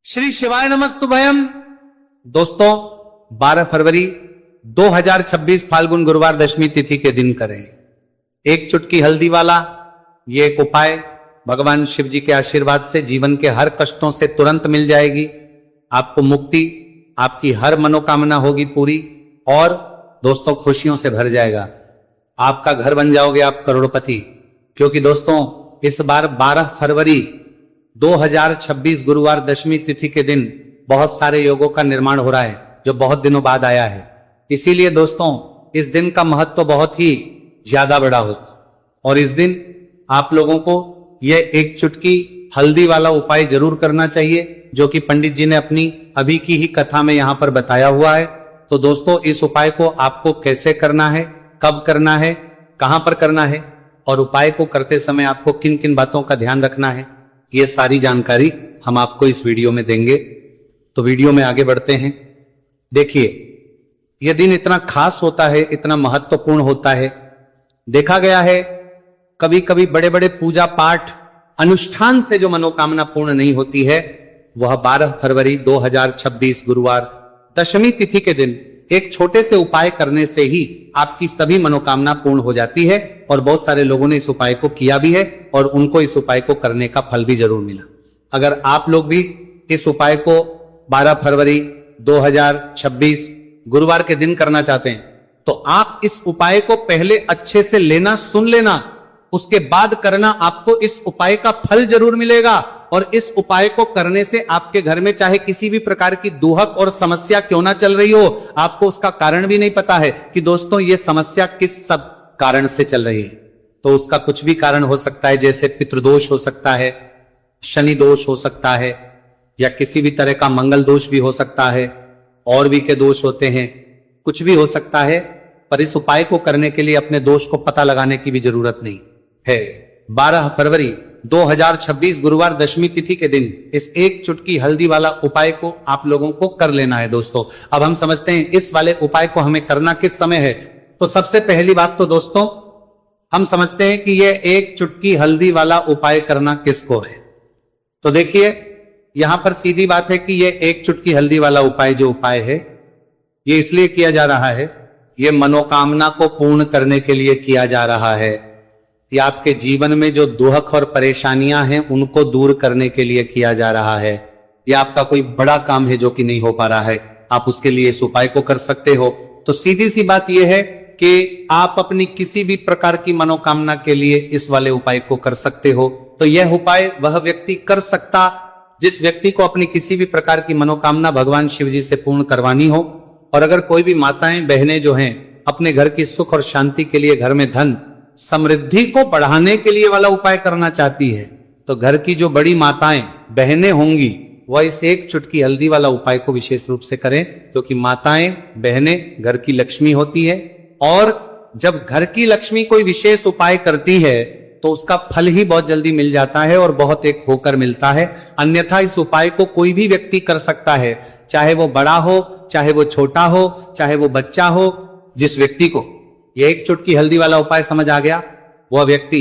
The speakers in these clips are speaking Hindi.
श्री शिवाय नमस्तुभयम। दोस्तों 12 फरवरी 2026 फाल्गुन गुरुवार दशमी तिथि के दिन करें एक चुटकी हल्दी वाला ये एक उपाय। भगवान शिव जी के आशीर्वाद से जीवन के हर कष्टों से तुरंत मिल जाएगी आपको मुक्ति, आपकी हर मनोकामना होगी पूरी और दोस्तों खुशियों से भर जाएगा। आपका घर बन जाओगे आप करोड़पति। क्योंकि दोस्तों इस बार 12 फरवरी 2026 गुरुवार दशमी तिथि के दिन बहुत सारे योगों का निर्माण हो रहा है जो बहुत दिनों बाद आया है। इसीलिए दोस्तों इस दिन का महत्व तो बहुत ही ज्यादा बड़ा होगा और इस दिन आप लोगों को यह एक चुटकी हल्दी वाला उपाय जरूर करना चाहिए जो कि पंडित जी ने अपनी अभी की ही कथा में यहां पर बताया हुआ है। तो दोस्तों इस उपाय को आपको कैसे करना है, कब करना है, कहां पर करना है और उपाय को करते समय आपको किन किन बातों का ध्यान रखना है, ये सारी जानकारी हम आपको इस वीडियो में देंगे। तो वीडियो में आगे बढ़ते हैं। देखिए यह दिन इतना खास होता है, इतना महत्वपूर्ण होता है। देखा गया है कभी कभी बड़े बड़े पूजा पाठ अनुष्ठान से जो मनोकामना पूर्ण नहीं होती है वह 12 फरवरी 2026 गुरुवार दशमी तिथि के दिन एक छोटे से उपाय करने से ही आपकी सभी मनोकामना पूर्ण हो जाती है। और बहुत सारे लोगों ने इस उपाय को किया भी है और उनको इस उपाय को करने का फल भी जरूर मिला। अगर आप लोग भी इस उपाय को 12 फरवरी 2026 गुरुवार के दिन करना चाहते हैं तो आप इस उपाय को पहले अच्छे से लेना, सुन लेना, उसके बाद करना। आपको इस उपाय का फल जरूर मिलेगा और इस उपाय को करने से आपके घर में चाहे किसी भी प्रकार की दुहक और समस्या क्यों ना चल रही हो, आपको उसका कारण भी नहीं पता है कि दोस्तों ये समस्या किस सब कारण से चल रही है। तो उसका कुछ भी कारण हो सकता है, जैसे पितृदोष हो सकता है, शनि दोष हो सकता है या किसी भी तरह का मंगल दोष भी हो सकता है, और भी के दोष होते हैं, कुछ भी हो सकता है। पर इस उपाय को करने के लिए अपने दोष को पता लगाने की भी जरूरत नहीं है। 12 फरवरी 2026 गुरुवार दशमी तिथि के दिन इस एक चुटकी हल्दी वाला उपाय को आप लोगों को कर लेना है। दोस्तों अब हम समझते हैं इस वाले उपाय को हमें करना किस समय है। तो सबसे पहली बात तो दोस्तों हम समझते हैं कि यह एक चुटकी हल्दी वाला उपाय करना किसको है। तो देखिए यहां पर सीधी बात है कि यह एक चुटकी हल्दी वाला उपाय जो उपाय है यह इसलिए किया जा रहा है, यह मनोकामना को पूर्ण करने के लिए किया जा रहा है। या आपके जीवन में जो दुहक और परेशानियां हैं उनको दूर करने के लिए किया जा रहा है। या आपका कोई बड़ा काम है जो कि नहीं हो पा रहा है, आप उसके लिए इस उपाय को कर सकते हो। तो सीधी सी बात यह है कि आप अपनी किसी भी प्रकार की मनोकामना के लिए इस वाले उपाय को कर सकते हो। तो यह उपाय वह व्यक्ति कर सकता जिस व्यक्ति को अपनी किसी भी प्रकार की मनोकामना भगवान शिव जी से पूर्ण करवानी हो। और अगर कोई भी माताएं बहनें जो हैं अपने घर की सुख और शांति के लिए, घर में धन समृद्धि को बढ़ाने के लिए वाला उपाय करना चाहती है तो घर की जो बड़ी माताएं बहनें होंगी वह इस एक चुटकी हल्दी वाला उपाय को विशेष रूप से करें। क्योंकि माताएं बहनें घर की लक्ष्मी होती है और जब घर की लक्ष्मी कोई विशेष उपाय करती है तो उसका फल ही बहुत जल्दी मिल जाता है और बहुत एक होकर मिलता है। अन्यथा इस उपाय को कोई भी व्यक्ति कर सकता है, चाहे वो बड़ा हो, चाहे वो छोटा हो, चाहे वो बच्चा हो। जिस व्यक्ति को ये एक चुटकी हल्दी वाला उपाय समझ आ गया वह व्यक्ति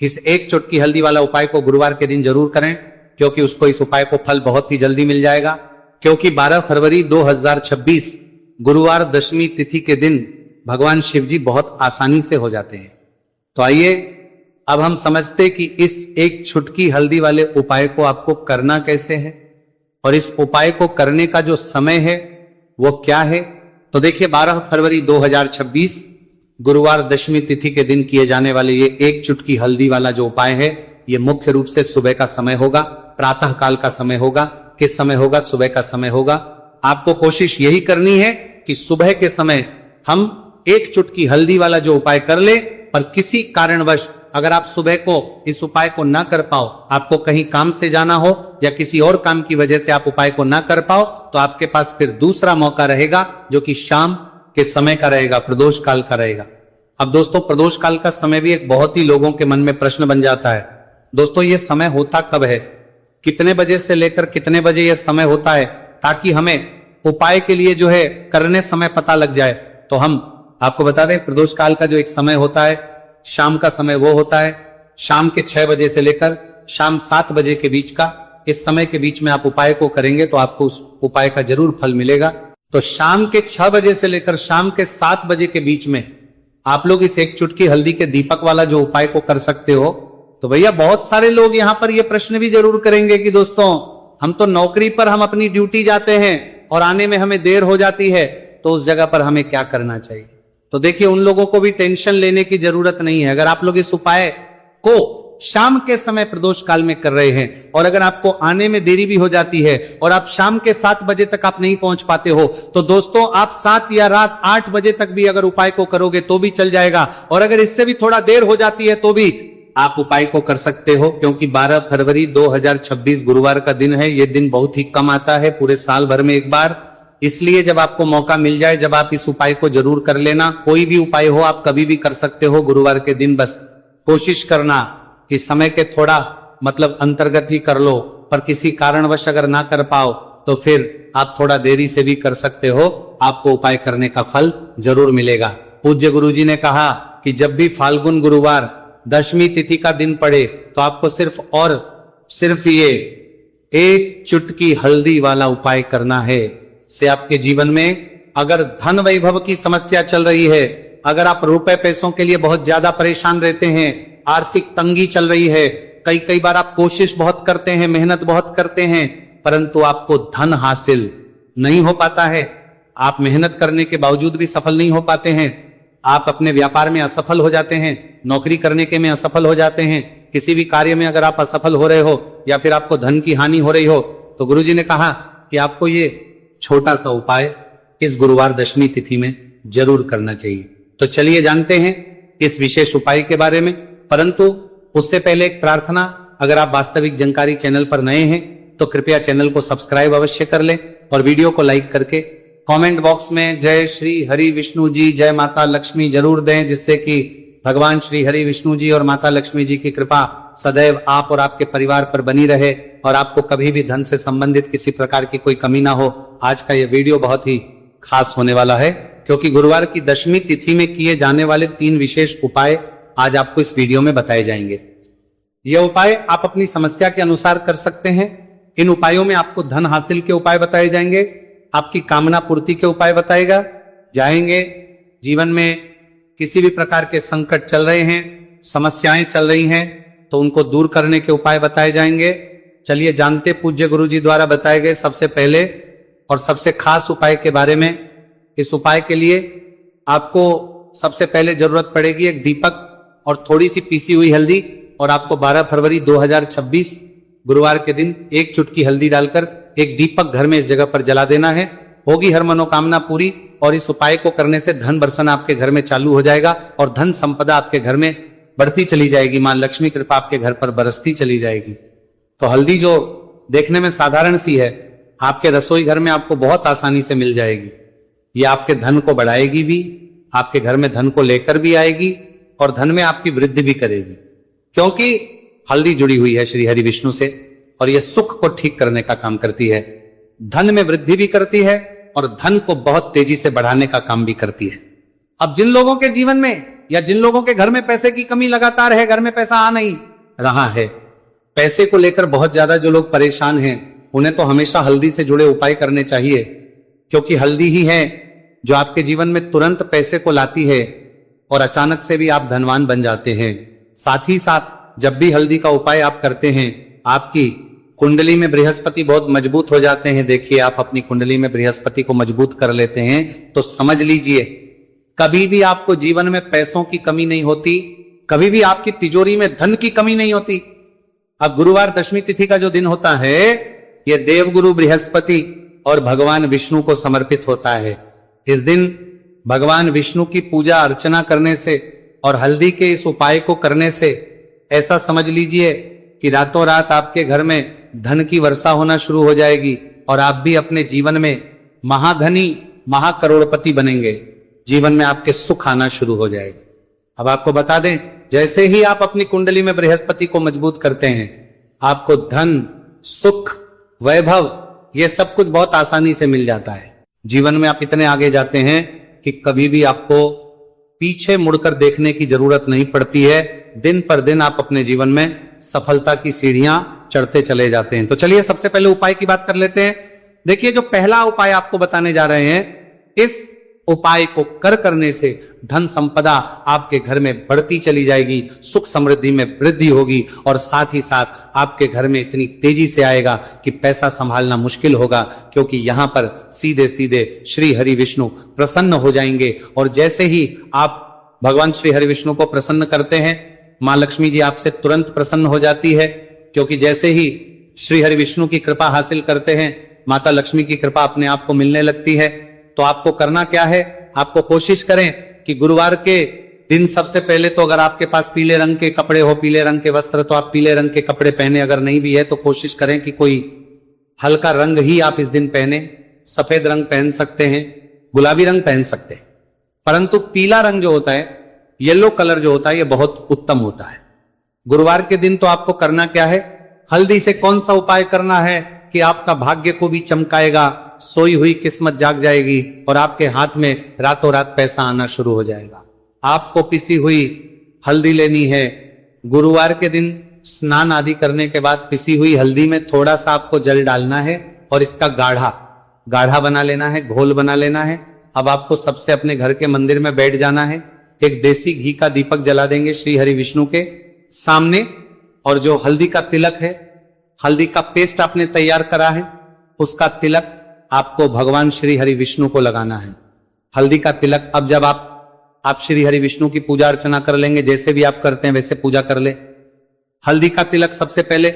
इस एक चुटकी हल्दी वाला उपाय को गुरुवार के दिन जरूर करें, क्योंकि उसको इस उपाय को फल बहुत ही जल्दी मिल जाएगा। क्योंकि 12 फरवरी 2026 गुरुवार दशमी तिथि के दिन भगवान शिव जी बहुत आसानी से हो जाते हैं। तो आइए अब हम समझते कि इस एक चुटकी हल्दी वाले उपाय को आपको करना कैसे है और इस उपाय को करने का जो समय है वो क्या है। तो देखिए 12 फरवरी 2026 गुरुवार दशमी तिथि के दिन किए जाने वाले ये एक चुटकी हल्दी वाला जो उपाय है ये मुख्य रूप से सुबह का समय होगा, प्रातः काल का समय होगा। किस समय होगा? सुबह का समय होगा। आपको कोशिश यही करनी है कि सुबह के समय हम एक चुटकी हल्दी वाला जो उपाय कर ले। पर किसी कारणवश अगर आप सुबह को इस उपाय को ना कर पाओ, आपको कहीं काम से जाना हो या किसी और काम की वजह से आप उपाय को ना कर पाओ, तो आपके पास फिर दूसरा मौका रहेगा जो कि शाम के समय का रहेगा, प्रदोष काल का रहेगा। अब दोस्तों प्रदोष काल का समय भी एक बहुत ही लोगों के मन में प्रश्न बन जाता है। दोस्तों ये समय होता कब है, कितने बजे से लेकर कितने बजे यह समय होता है, ताकि हमें उपाय के लिए जो है करने समय पता लग जाए। तो हम आपको बता दें प्रदोष काल का जो एक समय होता है, शाम का समय वो होता है शाम के 6 बजे से लेकर शाम 7 बजे के बीच का। इस समय के बीच में आप उपाय को करेंगे तो आपको उस उपाय का जरूर फल मिलेगा। तो शाम के 6 बजे से लेकर शाम के 7 बजे के बीच में आप लोग इस एक चुटकी हल्दी के दीपक वाला जो उपाय को कर सकते हो। तो भैया बहुत सारे लोग यहां पर ये प्रश्न भी जरूर करेंगे कि दोस्तों हम तो नौकरी पर हम अपनी ड्यूटी जाते हैं और आने में हमें देर हो जाती है, तो उस जगह पर हमें क्या करना चाहिए। तो देखिए उन लोगों को भी टेंशन लेने की जरूरत नहीं है। अगर आप लोग इस उपाय को शाम के समय प्रदोष काल में कर रहे हैं और अगर आपको आने में देरी भी हो जाती है और आप शाम के 7 बजे तक आप नहीं पहुंच पाते हो, तो दोस्तों आप 7 या रात 8 बजे तक भी अगर उपाय को करोगे तो भी चल जाएगा। और अगर इससे भी थोड़ा देर हो जाती है तो भी आप उपाय को कर सकते हो, क्योंकि 12 फरवरी 2026 गुरुवार का दिन है। यह दिन बहुत ही कम आता है, पूरे साल भर में एक बार। इसलिए जब आपको मौका मिल जाए, जब आप इस उपाय को जरूर कर लेना। कोई भी उपाय हो आप कभी भी कर सकते हो गुरुवार के दिन। बस कोशिश करना कि समय के थोड़ा मतलब अंतर्गत ही कर लो, पर किसी कारणवश अगर ना कर पाओ तो फिर आप थोड़ा देरी से भी कर सकते हो, आपको उपाय करने का फल जरूर मिलेगा। पूज्य गुरुजी ने कहा कि जब भी फाल्गुन गुरुवार दशमी तिथि का दिन पड़े तो आपको सिर्फ ये एक चुटकी हल्दी वाला उपाय करना है। से आपके जीवन में अगर धन वैभव की समस्या चल रही है, अगर आप रुपए पैसों के लिए बहुत ज्यादा परेशान रहते हैं, आर्थिक तंगी चल रही है, कई बार आप कोशिश बहुत करते हैं, मेहनत बहुत करते हैं, परंतु आपको धन हासिल नहीं हो पाता है, आप मेहनत करने के बावजूद भी सफल नहीं हो पाते हैं, आप अपने व्यापार में असफल हो जाते हैं, नौकरी करने के में असफल हो जाते हैं, किसी भी कार्य में अगर आप असफल हो रहे हो या फिर आपको धन की हानि हो रही हो, तो गुरुजी ने कहा कि आपको ये छोटा सा उपाय इस गुरुवार दशमी तिथि में जरूर करना चाहिए। तो चलिए जानते हैं इस विशेष उपाय के बारे में। परंतु उससे पहले एक प्रार्थना, अगर आप वास्तविक जानकारी चैनल पर नए हैं तो कृपया चैनल को सब्सक्राइब अवश्य कर लें और वीडियो को लाइक करके कमेंट बॉक्स में जय श्री हरि विष्णु जी, जय माता लक्ष्मी जरूर दें, जिससे कि भगवान श्री हरि विष्णु जी और माता लक्ष्मी जी की कृपा सदैव आप और आपके परिवार पर बनी रहे और आपको कभी भी धन से संबंधित किसी प्रकार की कोई कमी ना हो। आज का यह वीडियो बहुत ही खास होने वाला है, क्योंकि गुरुवार की दशमी तिथि में किए जाने वाले 3 विशेष उपाय आज आपको इस वीडियो में बताए जाएंगे। ये उपाय आप अपनी समस्या के अनुसार कर सकते हैं। इन उपायों में आपको धन हासिल के उपाय बताए जाएंगे, आपकी कामना पूर्ति के उपाय बताएगा जाएंगे। जीवन में किसी भी प्रकार के संकट चल रहे हैं, समस्याएं चल रही हैं, तो उनको दूर करने के उपाय बताए जाएंगे। चलिए जानते पूज्य गुरु जी द्वारा बताए गए सबसे पहले और सबसे खास उपाय के बारे में। इस उपाय के लिए आपको सबसे पहले जरूरत पड़ेगी एक दीपक और थोड़ी सी पीसी हुई हल्दी, और आपको 12 फरवरी 2026 गुरुवार के दिन एक चुटकी हल्दी डालकर एक दीपक घर में इस जगह पर जला देना है। होगी हर मनोकामना पूरी, और इस उपाय को करने से धन बरसन आपके घर में चालू हो जाएगा और धन संपदा आपके घर में बढ़ती चली जाएगी। मां लक्ष्मी कृपा आपके घर पर बरसती चली जाएगी। तो हल्दी जो देखने में साधारण सी है, आपके रसोई घर में आपको बहुत आसानी से मिल जाएगी। ये आपके धन को बढ़ाएगी भी, आपके घर में धन को लेकर भी आएगी और धन में आपकी वृद्धि भी करेगी, क्योंकि हल्दी जुड़ी हुई है श्री हरि विष्णु से और यह सुख को ठीक करने का काम करती है, धन में वृद्धि भी करती है और धन को बहुत तेजी से बढ़ाने का काम भी करती है। अब जिन लोगों के जीवन में या जिन लोगों के घर में पैसे की कमी लगातार है, घर में पैसा आ नहीं रहा है, पैसे को लेकर बहुत ज्यादा जो लोग परेशान हैं, उन्हें तो हमेशा हल्दी से जुड़े उपाय करने चाहिए, क्योंकि हल्दी ही है जो आपके जीवन में तुरंत पैसे को लाती है और अचानक से भी आप धनवान बन जाते हैं। साथ ही साथ जब भी हल्दी का उपाय आप करते हैं, आपकी कुंडली में बृहस्पति बहुत मजबूत हो जाते हैं। देखिए आप अपनी कुंडली में बृहस्पति को मजबूत कर लेते हैं तो समझ लीजिए कभी भी आपको जीवन में पैसों की कमी नहीं होती, कभी भी आपकी तिजोरी में धन की कमी नहीं होती। अब गुरुवार दशमी तिथि का जो दिन होता है, यह देवगुरु बृहस्पति और भगवान विष्णु को समर्पित होता है। इस दिन भगवान विष्णु की पूजा अर्चना करने से और हल्दी के इस उपाय को करने से ऐसा समझ लीजिए कि रातों रात आपके घर में धन की वर्षा होना शुरू हो जाएगी और आप भी अपने जीवन में महाधनी महाकरोड़पति बनेंगे। जीवन में आपके सुख आना शुरू हो जाएगा। अब आपको बता दें, जैसे ही आप अपनी कुंडली में बृहस्पति को मजबूत करते हैं, आपको धन, सुख, वैभव ये सब कुछ बहुत आसानी से मिल जाता है। जीवन में आप इतने आगे जाते हैं कि कभी भी आपको पीछे मुड़कर देखने की जरूरत नहीं पड़ती है। दिन पर दिन आप अपने जीवन में सफलता की सीढ़ियां चढ़ते चले जाते हैं। तो चलिए सबसे पहले उपाय की बात कर लेते हैं। देखिए, जो पहला उपाय आपको बताने जा रहे हैं, इस उपाय को करने से धन संपदा आपके घर में बढ़ती चली जाएगी, सुख समृद्धि में वृद्धि होगी और साथ ही साथ आपके घर में इतनी तेजी से आएगा कि पैसा संभालना मुश्किल होगा, क्योंकि यहां पर सीधे सीधे श्री हरि विष्णु प्रसन्न हो जाएंगे। और जैसे ही आप भगवान श्री हरि विष्णु को प्रसन्न करते हैं, मां लक्ष्मी जी आपसे तुरंत प्रसन्न हो जाती है, क्योंकि जैसे ही श्री हरि विष्णु की कृपा हासिल करते हैं, माता लक्ष्मी की कृपा अपने आप को मिलने लगती है। तो आपको करना क्या है, आपको कोशिश करें कि गुरुवार के दिन सबसे पहले तो अगर आपके पास पीले रंग के कपड़े हो, पीले रंग के वस्त्र, तो आप पीले रंग के कपड़े पहने। अगर नहीं भी है तो कोशिश करें कि कोई हल्का रंग ही आप इस दिन पहने। सफेद रंग पहन सकते हैं, गुलाबी रंग पहन सकते हैं, परंतु पीला रंग जो होता है, येलो कलर जो होता है, यह बहुत उत्तम होता है। गुरुवार के दिन तो आपको करना क्या है, हल्दी से कौन सा उपाय करना है कि आपका भाग्य को भी चमकाएगा, सोई हुई किस्मत जाग जाएगी और आपके हाथ में रातों रात पैसा आना शुरू हो जाएगा। आपको पिसी हुई हल्दी लेनी है। गुरुवार के दिन स्नान आदि करने के बाद पिसी हुई हल्दी में थोड़ा सा आपको जल डालना है और इसका गाढ़ा बना लेना है, घोल बना लेना है। अब आपको सबसे अपने घर के मंदिर में बैठ जाना है, एक देसी घी का दीपक जला देंगे श्री हरि विष्णु के सामने, और जो हल्दी का तिलक है, हल्दी का पेस्ट आपने तैयार करा है, उसका तिलक आपको भगवान श्री हरि विष्णु को लगाना है। हल्दी का तिलक, अब जब आप श्री हरि विष्णु की पूजा अर्चना कर लेंगे, जैसे भी आप करते हैं वैसे पूजा कर ले। हल्दी का तिलक सबसे पहले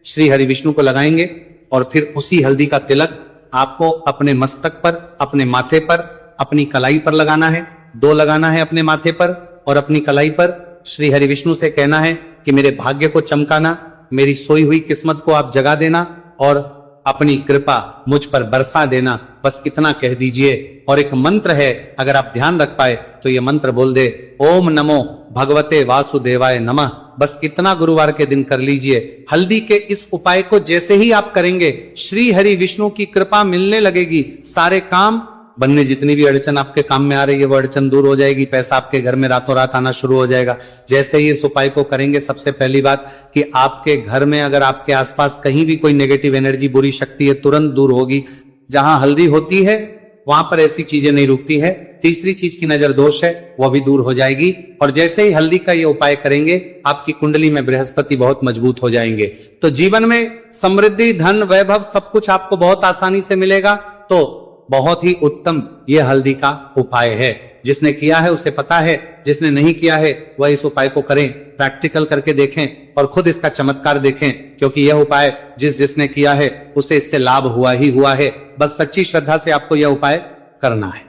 श्री हरि विष्णु को लगाएंगे और फिर उसी हल्दी का तिलक आपको अपने मस्तक पर, अपने माथे पर, अपनी कलाई पर लगाना है। 2 लगाना है अपने माथे पर और अपनी कलाई पर। श्री हरि विष्णु से कहना है कि मेरे भाग्य को चमकाना, मेरी सोई हुई किस्मत को आप जगा देना और अपनी कृपा मुझ पर बरसा देना, बस इतना कह दीजिए। और एक मंत्र है, अगर आप ध्यान रख पाए तो ये मंत्र बोल दे, ओम नमो भगवते वासुदेवाय नमः। बस इतना गुरुवार के दिन कर लीजिए। हल्दी के इस उपाय को जैसे ही आप करेंगे, श्री हरि विष्णु की कृपा मिलने लगेगी, सारे काम बनने, जितनी भी अड़चन आपके काम में आ रही है वो अड़चन दूर हो जाएगी, पैसा आपके घर में रातों रात आना शुरू हो जाएगा। जैसे ही इस उपाय को करेंगे, सबसे पहली बात कि आपके घर में अगर आपके आसपास कहीं भी कोई नेगेटिव एनर्जी, बुरी शक्ति है, तुरंत दूर होगी। जहां हल्दी होती है वहां पर ऐसी चीजें नहीं रुकती है। तीसरी चीज की नजर दोष है, वह भी दूर हो जाएगी। और जैसे ही हल्दी का ये उपाय करेंगे, आपकी कुंडली में बृहस्पति बहुत मजबूत हो जाएंगे। तो जीवन में समृद्धि, धन, वैभव सब कुछ आपको बहुत आसानी से मिलेगा। तो बहुत ही उत्तम ये हल्दी का उपाय है। जिसने किया है उसे पता है, जिसने नहीं किया है वह इस उपाय को करें, प्रैक्टिकल करके देखें और खुद इसका चमत्कार देखें, क्योंकि यह उपाय जिसने किया है उसे इससे लाभ हुआ ही हुआ है। बस सच्ची श्रद्धा से आपको यह उपाय करना है।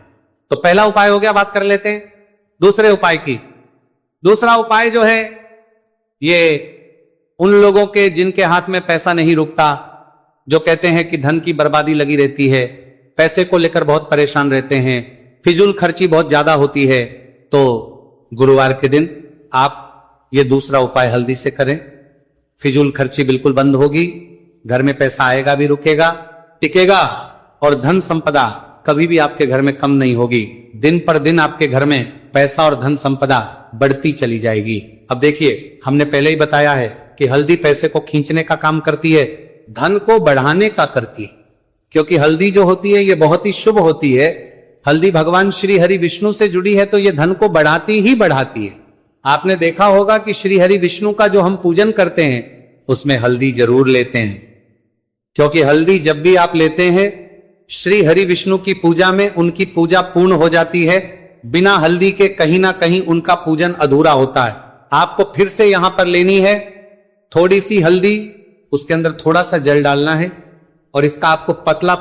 तो पहला उपाय हो गया, बात कर लेते हैं दूसरे उपाय की। दूसरा उपाय जो है, ये उन लोगों के जिनके हाथ में पैसा नहीं रुकता, जो कहते हैं कि धन की बर्बादी लगी रहती है, पैसे को लेकर बहुत परेशान रहते हैं, फिजूल खर्ची बहुत ज्यादा होती है। तो गुरुवार के दिन आप ये दूसरा उपाय हल्दी से करें, फिजूल खर्ची बिल्कुल बंद होगी, घर में पैसा आएगा भी, रुकेगा, टिकेगा और धन संपदा कभी भी आपके घर में कम नहीं होगी। दिन पर दिन आपके घर में पैसा और धन संपदा बढ़ती चली जाएगी। अब देखिए, हमने पहले ही बताया है कि हल्दी पैसे को खींचने का काम करती है, धन को बढ़ाने का करती है, क्योंकि हल्दी जो होती है ये बहुत ही शुभ होती है। हल्दी भगवान श्री हरि विष्णु से जुड़ी है, तो ये धन को बढ़ाती ही बढ़ाती है। आपने देखा होगा कि श्री हरि विष्णु का जो हम पूजन करते हैं उसमें हल्दी जरूर लेते हैं, क्योंकि हल्दी जब भी आप लेते हैं श्री हरि विष्णु की पूजा में उनकी पूजा पूर्ण हो जाती है। बिना हल्दी के कहीं ना कहीं उनका पूजन अधूरा होता है। आपको फिर से यहां पर लेनी है थोड़ी सी हल्दी, उसके अंदर थोड़ा सा जल डालना है और इसका आपको पतला